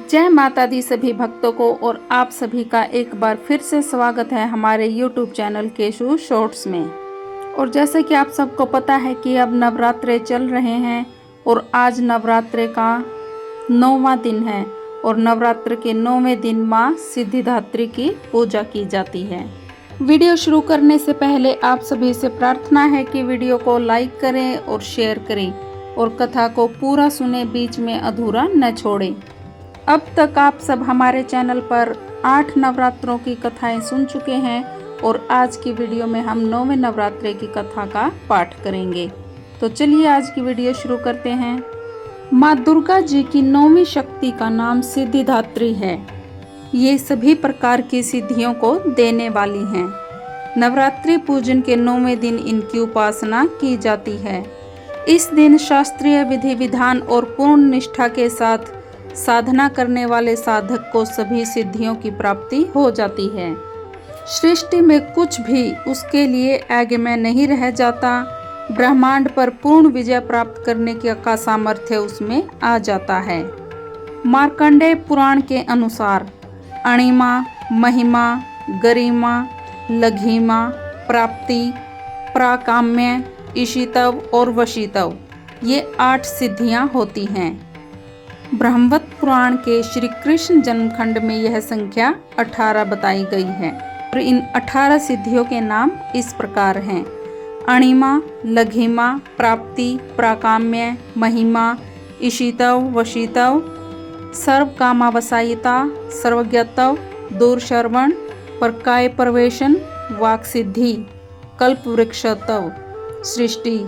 जय माता दी सभी भक्तों को और आप सभी का एक बार फिर से स्वागत है हमारे YouTube चैनल केशु शॉर्ट्स में। और जैसे कि आप सबको पता है कि अब नवरात्रे चल रहे हैं और आज नवरात्रे का 9वां दिन है और नवरात्र के 9वें दिन माँ सिद्धिदात्री की पूजा की जाती है। वीडियो शुरू करने से पहले आप सभी से प्रार्थना है कि वीडियो को लाइक करें और शेयर करें और कथा को पूरा सुने, बीच में अधूरा न छोड़ें। अब तक आप सब हमारे चैनल पर 8 नवरात्रों की कथाएं सुन चुके हैं और आज की वीडियो में हम 9वें नवरात्रे की कथा का पाठ करेंगे। तो चलिए आज की वीडियो शुरू करते हैं। माँ दुर्गा जी की 9वीं शक्ति का नाम सिद्धिदात्री है। ये सभी प्रकार की सिद्धियों को देने वाली हैं। नवरात्रि पूजन के 9वें दिन इनकी उपासना की जाती है। इस दिन शास्त्रीय विधि विधान और पूर्ण निष्ठा के साथ साधना करने वाले साधक को सभी सिद्धियों की प्राप्ति हो जाती है। सृष्टि में कुछ भी उसके लिए अगम्य नहीं रह जाता। ब्रह्मांड पर पूर्ण विजय प्राप्त करने का सामर्थ्य उसमें आ जाता है। मार्कंडेय पुराण के अनुसार अणिमा, महिमा, गरिमा, लघिमा, प्राप्ति, प्राकाम्य, इशितव और वशितव ये 8 सिद्धियां होती हैं। ब्रह्मवत पुराण के श्री कृष्ण जन्मखंड में यह संख्या 18 बताई गई है और इन 18 सिद्धियों के नाम इस प्रकार हैं: अणिमा, लघिमा, प्राप्ति, प्राकाम्य, महिमा, इशितव, वशितव, सर्वकामावसायिता, सर्वज्ञतव, दूरश्रवण, परकाय प्रवेशन, वाक् सिद्धि, कल्पवृक्षतव, सृष्टि,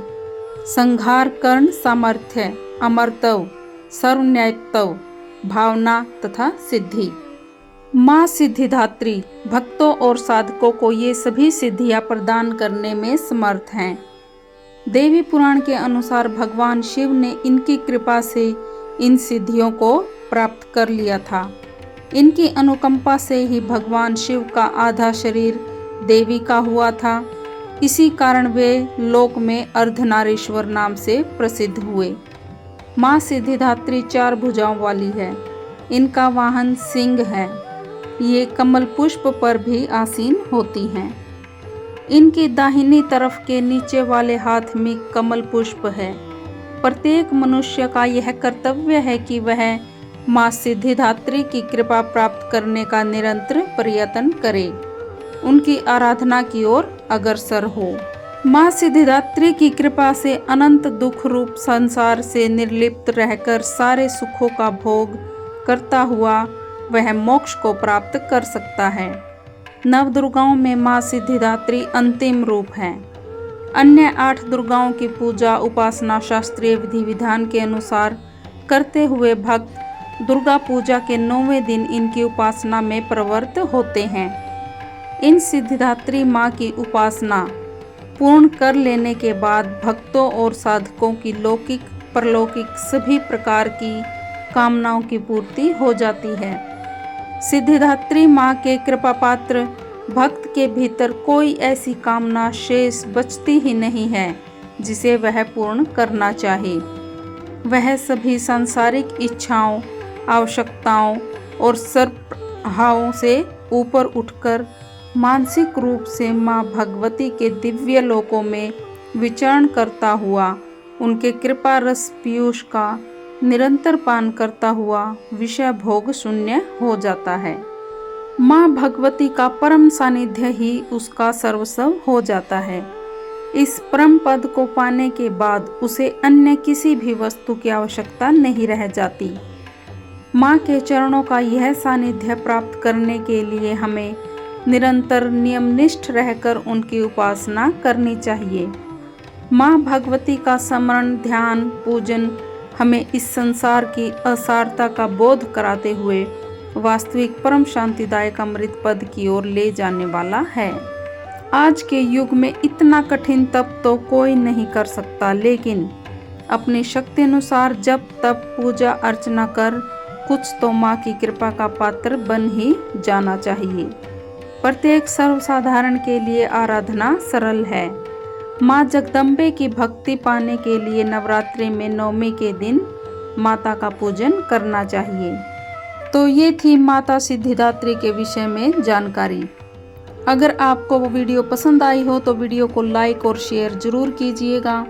संहार कर्ण सामर्थ्य, अमरतव, सर्वन्यायित्व, भावना तथा सिद्धि। माँ सिद्धिदात्री भक्तों और साधकों को ये सभी सिद्धियां प्रदान करने में समर्थ हैं। देवी पुराण के अनुसार भगवान शिव ने इनकी कृपा से इन सिद्धियों को प्राप्त कर लिया था। इनकी अनुकंपा से ही भगवान शिव का आधा शरीर देवी का हुआ था। इसी कारण वे लोक में अर्धनारीश्वर नाम से प्रसिद्ध हुए। माँ सिद्धिदात्री 4 भुजाओं वाली है। इनका वाहन सिंह है। ये कमल पुष्प पर भी आसीन होती हैं। इनकी दाहिनी तरफ के नीचे वाले हाथ में कमल पुष्प है। प्रत्येक मनुष्य का यह कर्तव्य है कि वह माँ सिद्धिदात्री की कृपा प्राप्त करने का निरंतर प्रयत्न करे, उनकी आराधना की ओर अग्रसर हो। माँ सिद्धिदात्री की कृपा से अनंत दुख रूप संसार से निर्लिप्त रहकर सारे सुखों का भोग करता हुआ वह मोक्ष को प्राप्त कर सकता है। नवदुर्गाओं में माँ सिद्धिदात्री अंतिम रूप है। अन्य 8 दुर्गाओं की पूजा उपासना शास्त्रीय विधि विधान के अनुसार करते हुए भक्त दुर्गा पूजा के 9वें दिन इनकी उपासना में प्रवृत्त होते हैं। इन सिद्धिदात्री माँ की उपासना पूर्ण कर लेने के बाद भक्तों और साधकों की लौकिक परलौकिक सभी प्रकार की कामनाओं की पूर्ति हो जाती है। सिद्धिदात्री माँ के कृपा पात्र भक्त के भीतर कोई ऐसी कामना शेष बचती ही नहीं है जिसे वह पूर्ण करना चाहे। वह सभी सांसारिक इच्छाओं, आवश्यकताओं और सर्वहावों से ऊपर उठकर मानसिक रूप से माँ भगवती के दिव्य लोकों में विचरण करता हुआ उनके कृपा रस पीयूष का निरंतर पान करता हुआ विषय भोग शून्य हो जाता है। माँ भगवती का परम सानिध्य ही उसका सर्वस्व हो जाता है। इस परम पद को पाने के बाद उसे अन्य किसी भी वस्तु की आवश्यकता नहीं रह जाती। माँ के चरणों का यह सानिध्य प्राप्त करने के लिए हमें निरंतर नियमनिष्ठ रहकर उनकी उपासना करनी चाहिए। माँ भगवती का स्मरण, ध्यान, पूजन हमें इस संसार की असारता का बोध कराते हुए वास्तविक परम शांतिदायक अमृत पद की ओर ले जाने वाला है। आज के युग में इतना कठिन तप तो कोई नहीं कर सकता, लेकिन अपनी शक्ति अनुसार जब तप पूजा अर्चना कर कुछ तो माँ की कृपा का पात्र बन ही जाना चाहिए। प्रत्येक सर्वसाधारण के लिए आराधना सरल है। माँ जगदम्बे की भक्ति पाने के लिए नवरात्रि में 9वें के दिन माता का पूजन करना चाहिए। तो ये थी माता सिद्धिदात्री के विषय में जानकारी। अगर आपको वो वीडियो पसंद आई हो तो वीडियो को लाइक और शेयर जरूर कीजिएगा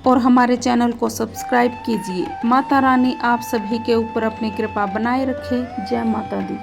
और हमारे चैनल को सब्सक्राइब कीजिए। माता रानी आप सभी के ऊपर अपनी कृपा बनाए रखे। जय माता दी।